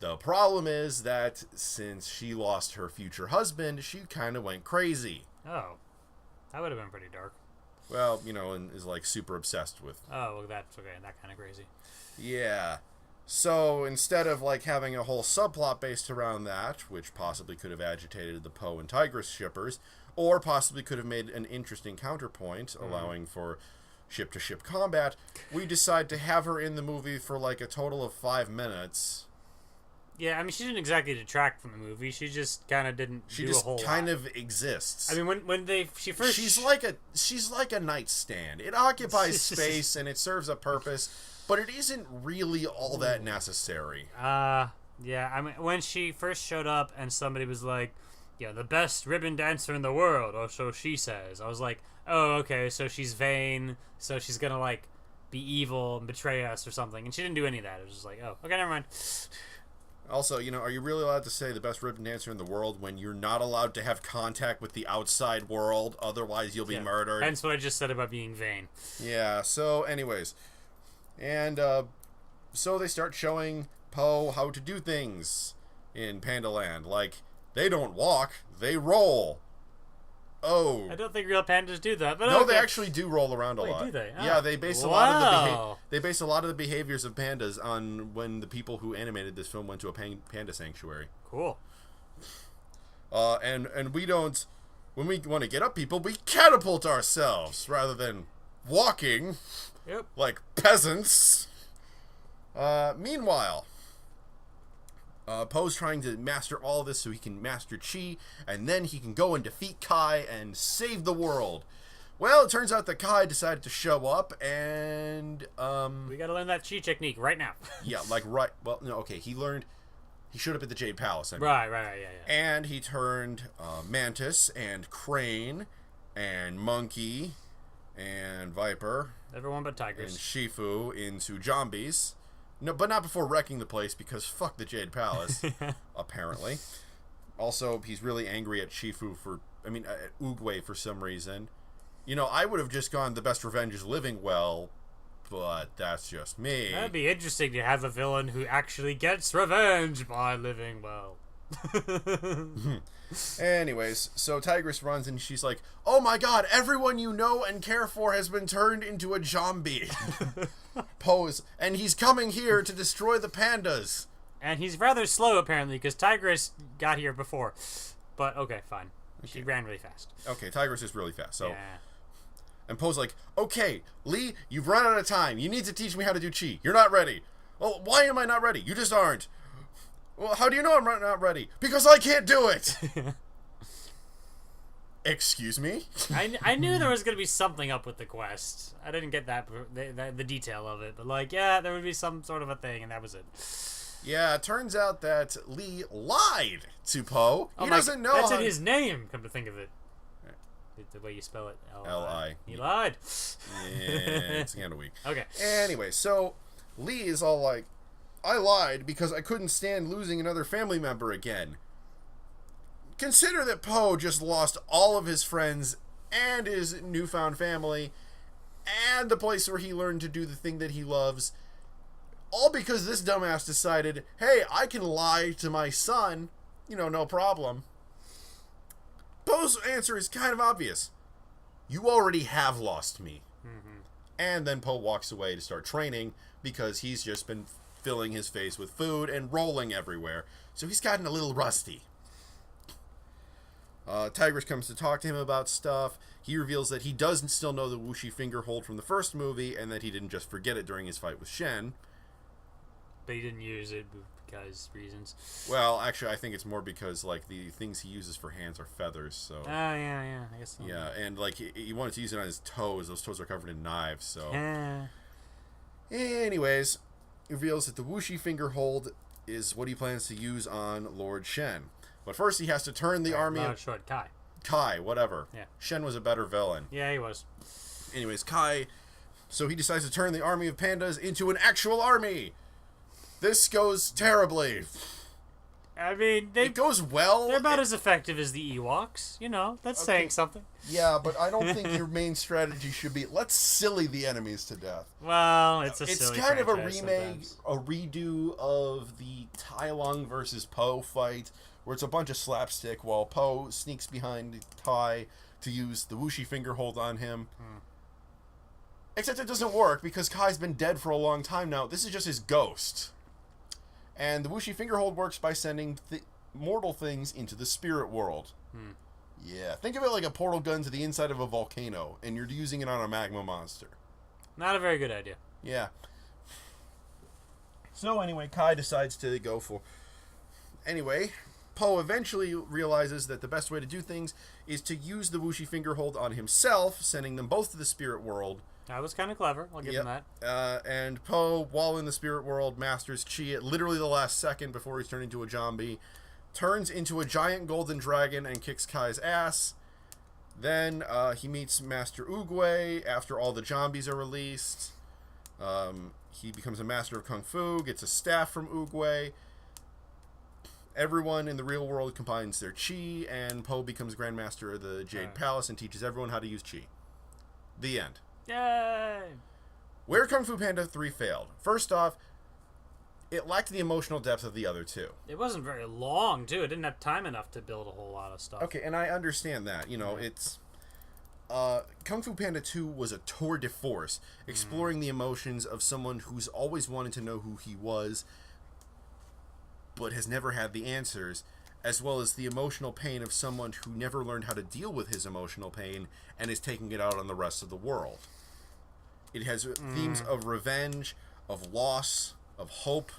The problem is that since she lost her future husband, she kind of went crazy. Oh. That would have been pretty dark. Well, you know, and is, like, super obsessed with... Oh, well, that's okay. That kind of crazy. Yeah. So, instead of, like, having a whole subplot based around that, which possibly could have agitated the Poe and Tigress shippers, or possibly could have made an interesting counterpoint, allowing for ship-to-ship combat, we decide to have her in the movie for, like, a total of 5 minutes. Yeah, I mean, she didn't exactly detract from the movie. She just kind of didn't do a whole lot. She just kind of exists. I mean, when she first... She's like a nightstand. It occupies space, and it serves a purpose, but it isn't really all that necessary. Yeah, I mean, when she first showed up and somebody was like, yeah, the best ribbon dancer in the world, or so she says, I was like, oh, okay, so she's vain, so she's gonna, like, be evil and betray us or something, and she didn't do any of that. It was just like, oh, okay, never mind. Also, you know, are you really allowed to say the best ribbon dancer in the world when you're not allowed to have contact with the outside world? Otherwise, you'll be murdered. Hence what I just said about being vain. Yeah, so anyways. And so they start showing Poe how to do things in Panda Land. Like, they don't walk, they roll. Oh. I don't think real pandas do that. But no, okay. They actually do roll around a lot. Do they? Oh. Yeah, they base a lot of the behaviors of pandas on when the people who animated this film went to a panda sanctuary. Cool. And we don't, when we want to get up people, we catapult ourselves rather than walking. Yep. Like peasants. Meanwhile, Poe's trying to master all of this so he can master Chi, and then he can go and defeat Kai and save the world. Well, it turns out that Kai decided to show up, and we gotta learn that Chi technique right now. Yeah, like well, no, okay, he showed up at the Jade Palace. I mean. Right, yeah. And he turned Mantis and Crane and Monkey and Viper. Everyone but Tigers. And Shifu into zombies. No, but not before wrecking the place, because fuck the Jade Palace, apparently. Also, he's really angry at Shifu at Oogway for some reason. You know, I would have just gone, the best revenge is living well, but that's just me. That'd be interesting to have a villain who actually gets revenge by living well. Anyways, so Tigress runs and she's like, oh my god, everyone you know and care for has been turned into a zombie. Pose, and he's coming here to destroy the pandas. And he's rather slow, apparently, because Tigress got here before. But, okay, fine. Okay. She ran really fast. Okay, Tigress is really fast, so... Yeah. And Poe's like, okay, Lee, you've run out of time. You need to teach me how to do Chi. You're not ready. Well, why am I not ready? You just aren't. Well, how do you know I'm not ready? Because I can't do it! Excuse me? I knew there was going to be something up with the quest. I didn't get the detail of it. But, like, yeah, there would be some sort of a thing, and that was it. Yeah, it turns out that Lee lied to Poe. He doesn't know. That's in his name, come to think of it. The way you spell it. L-I. He lied. Yeah, it's kind of weak. Okay. Anyway, so Lee is all like, I lied because I couldn't stand losing another family member again. Consider that Poe just lost all of his friends and his newfound family and the place where he learned to do the thing that he loves, all because this dumbass decided, hey, I can lie to my son, no problem. Poe's answer is kind of obvious. You already have lost me. Mm-hmm. And then Poe walks away to start training because he's just been filling his face with food and rolling everywhere. So he's gotten a little rusty. Tigris comes to talk to him about stuff. He reveals that he does still know the Wuxi finger hold from the first movie, and that he didn't just forget it during his fight with Shen. But he didn't use it because reasons. Well, actually, I think it's more because, like, the things he uses for hands are feathers, so... Oh, yeah, I guess so. Yeah, and, like, he wanted to use it on his toes. Those toes are covered in knives, so... Anyways, he reveals that the Wuxi finger hold is what he plans to use on Lord Shen. But first, he has to turn the army of... Short, Kai. Kai, whatever. Yeah. Shen was a better villain. Yeah, he was. Anyways, Kai... So he decides to turn the army of pandas into an actual army! This goes terribly. I mean, it goes well. They're about as effective as the Ewoks. You know, that's saying something. Yeah, but I don't think your main strategy should be, let's silly the enemies to death. Well, it's It's kind of a remake, a redo of the Tai Lung versus Po fight, where it's a bunch of slapstick while Po sneaks behind Tai to use the Wuxi finger hold on him. Except it doesn't work because Kai's been dead for a long time now. This is just his ghost. And the Wuxi finger hold works by sending mortal things into the spirit world. Yeah, think of it like a portal gun to the inside of a volcano, and you're using it on a magma monster. Not a very good idea. Yeah. So anyway, Kai decides to go for... Anyway, Po eventually realizes that the best way to do things is to use the Wuxi finger hold on himself, sending them both to the spirit world. That was kind of clever. I'll give him that. And Po, while in the spirit world, masters Chi at literally the last second before he's turned into a zombie, turns into a giant golden dragon and kicks Kai's ass. Then he meets Master Oogway after all the zombies are released. He becomes a master of Kung Fu, gets a staff from Oogway. Everyone in the real world combines their Chi, and Po becomes Grandmaster of the Jade Palace and teaches everyone how to use Chi. The end. Yay! Where Kung Fu Panda 3 failed. First off, it lacked the emotional depth of the other two. It wasn't very long, too. It didn't have time enough to build a whole lot of stuff. Okay, and I understand that. You know, it's... Kung Fu Panda 2 was a tour de force, exploring the emotions of someone who's always wanted to know who he was, but has never had the answers, as well as the emotional pain of someone who never learned how to deal with his emotional pain and is taking it out on the rest of the world. It has themes of revenge, of loss, of hope.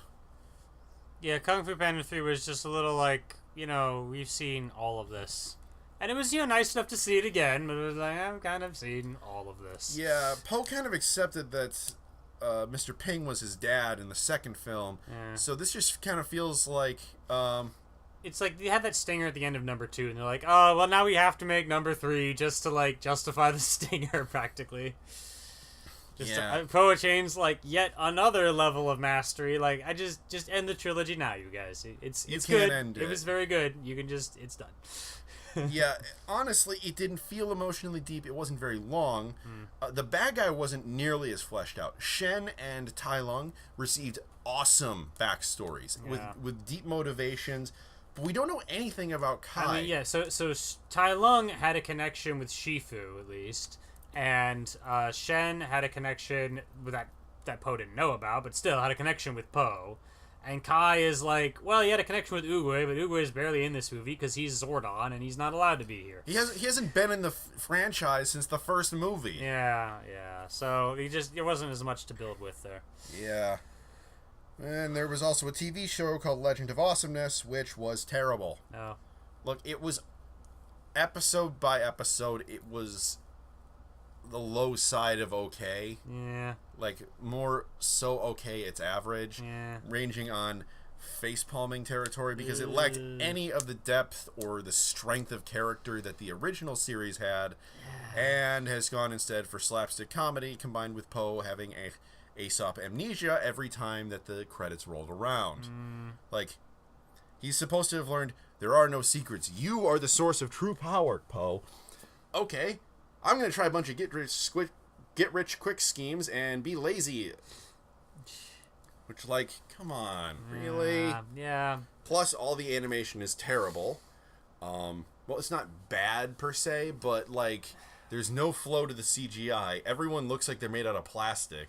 Yeah, Kung Fu Panda 3 was just a little like, you know, we've seen all of this. And it was, you know, nice enough to see it again, but it was like, I've kind of seen all of this. Yeah, Po kind of accepted that Mr. Ping was his dad in the second film, so this just kind of feels like... It's like, they had that stinger at the end of number 2, and they're like, oh, well, now we have to make number 3 just to, like, justify the stinger, practically. Po attains, like, yet another level of mastery. Like, I just end the trilogy now, you guys. It's good. It was very good. You can just, it's done. Yeah, honestly, it didn't feel emotionally deep. It wasn't very long. The bad guy wasn't nearly as fleshed out. Shen and Tai Lung received awesome backstories with deep motivations, but we don't know anything about Kai. I mean, yeah, so Tai Lung had a connection with Shifu, at least, and Shen had a connection with that Po didn't know about, but still had a connection with Po. And Kai is like, well, he had a connection with Oogway, but Oogway is barely in this movie because he's Zordon and he's not allowed to be here. He hasn't been in the franchise since the first movie. Yeah. So there wasn't as much to build with there. Yeah. And there was also a TV show called Legend of Awesomeness, which was terrible. No. Look, it was episode by episode. It was the low side of okay. Yeah. Like, more so okay, it's average. Yeah. Ranging on face-palming territory because it lacked any of the depth or the strength of character that the original series had, and has gone instead for slapstick comedy combined with Po having Aesop amnesia every time that the credits rolled around. Like, he's supposed to have learned, there are no secrets. You are the source of true power, Po. Okay, I'm going to try a bunch of get-rich-quick schemes and be lazy. Which, like, come on, really? Yeah. Plus, all the animation is terrible. Well, it's not bad, per se, but, like, there's no flow to the CGI. Everyone looks like they're made out of plastic.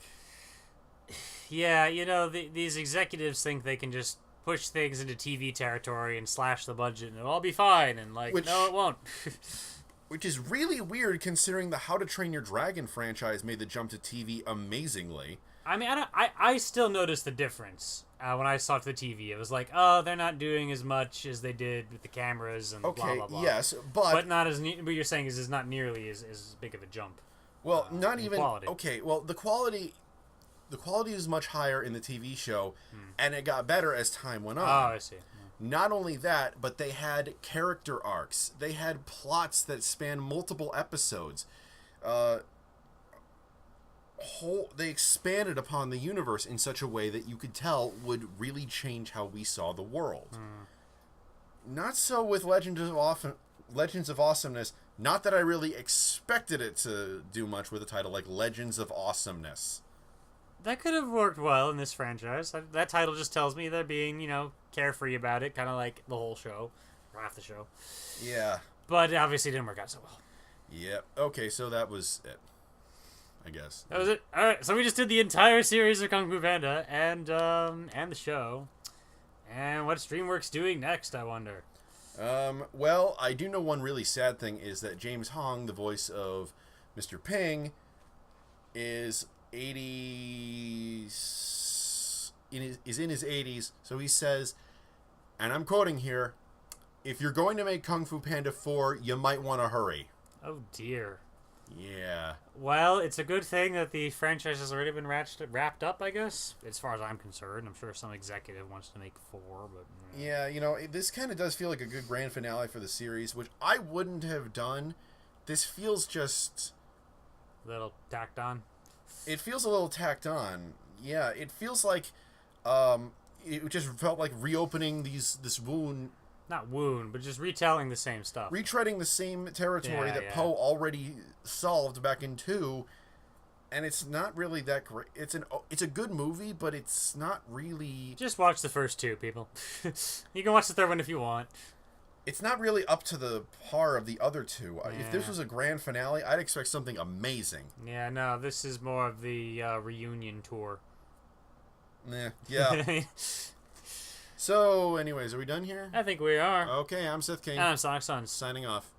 Yeah, these executives think they can just push things into TV territory and slash the budget and it'll all be fine. And, no, it won't. Which is really weird considering the How to Train Your Dragon franchise made the jump to TV amazingly. I mean, I still noticed the difference when I saw it to the TV. It was like, oh, they're not doing as much as they did with the cameras and blah, blah, blah. Yes, but not as what you're saying is not nearly as big of a jump. Well, not even quality. Okay. Well, the quality is much higher in the TV show, and it got better as time went on. Oh, I see. Yeah. Not only that, but they had character arcs. They had plots that span multiple episodes. They expanded upon the universe in such a way that you could tell would really change how we saw the world. Not so with Legends of Awesomeness. Not that I really expected it to do much with a title like Legends of Awesomeness. That could have worked well in this franchise. That title just tells me they're being, carefree about it, kind of like the whole show, or half the show. Yeah. But it obviously didn't work out so well. Yep. Okay, so that was it. I guess. That was it. All right, so we just did the entire series of Kung Fu Panda and the show. And what's DreamWorks doing next, I wonder? Well, I do know one really sad thing is that James Hong, the voice of Mr. Ping, is in his 80s, so he says, and I'm quoting here, if you're going to make Kung Fu Panda 4, you might want to hurry. Oh, dear. Yeah. Well, it's a good thing that the franchise has already been wrapped up, I guess, as far as I'm concerned. I'm sure some executive wants to make 4, but... Yeah, this kind of does feel like a good grand finale for the series, which I wouldn't have done. This feels just... A little tacked on? It feels a little tacked on. Yeah, it feels like... it just felt like reopening this wound... Not wound, but just retelling the same stuff. Retreading the same territory that yeah. Poe already solved back in 2, and it's not really that great. It's a good movie, but it's not really... Just watch the first 2, people. You can watch the third one if you want. It's not really up to the par of the other 2. Yeah. If this was a grand finale, I'd expect something amazing. Yeah, no, this is more of the reunion tour. Yeah. So, anyways, are we done here? I think we are. Okay, I'm Seth King. And I'm Sonic Suns. Signing off.